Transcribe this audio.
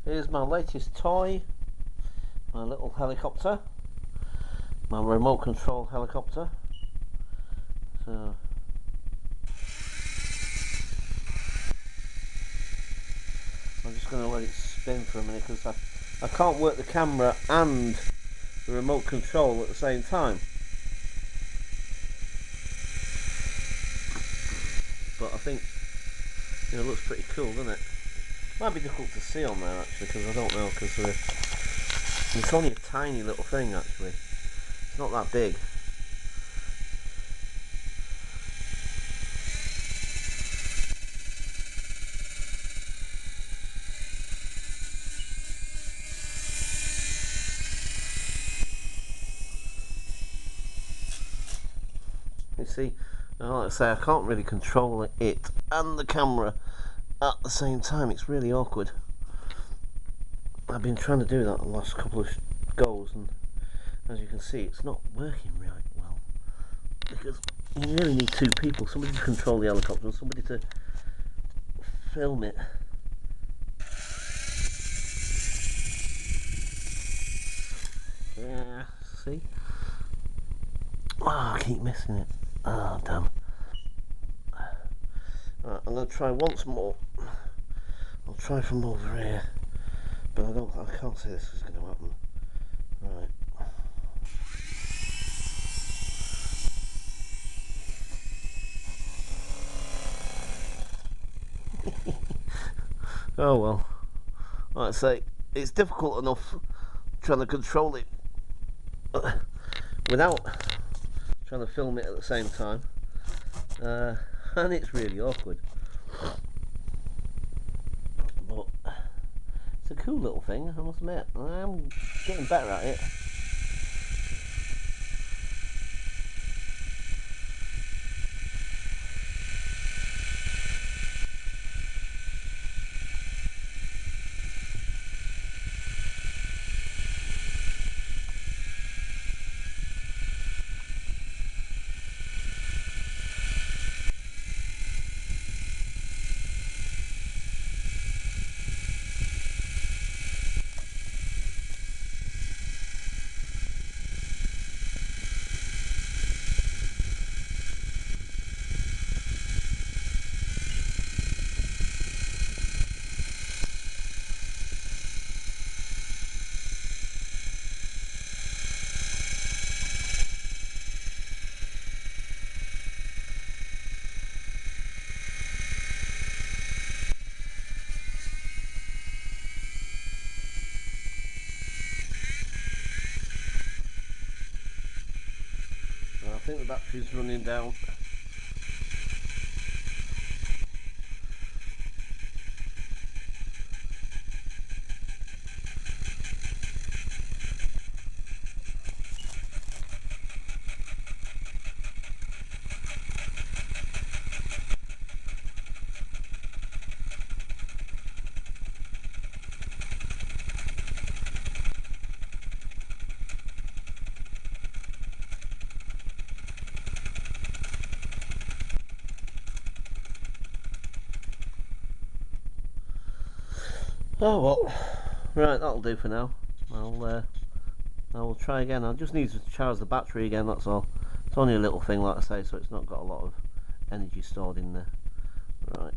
Here's my latest toy, my little helicopter, my remote control helicopter. So I'm just going to let it spin for a minute because I can't work the camera and the remote control at the same time. But I think it looks pretty cool, doesn't it? Might be difficult to see on there actually because I don't know, because it's only a tiny little thing actually. It's not that big. You see, like I say, I can't really control it and the camera at the same time. It's really awkward. I've been trying to do that the last couple of goes, and as you can see, it's not working right well because you really need two people, somebody to control the helicopter and somebody to film it. Yeah, see? Oh, I keep missing it. Oh, damn. Right, I'm going to try once more. I'll try from over here, but I can't see this is going to happen. Right. Oh well. Like I say, it's difficult enough trying to control it without trying to film it at the same time, and it's really awkward. But it's a cool little thing, I must admit. I'm getting better at it. I think the battery's running down. Oh well, right, that'll do for now. I will try again. I just need to charge the battery again, that's all. It's only a little thing, like I say, so it's not got a lot of energy stored in there. Right.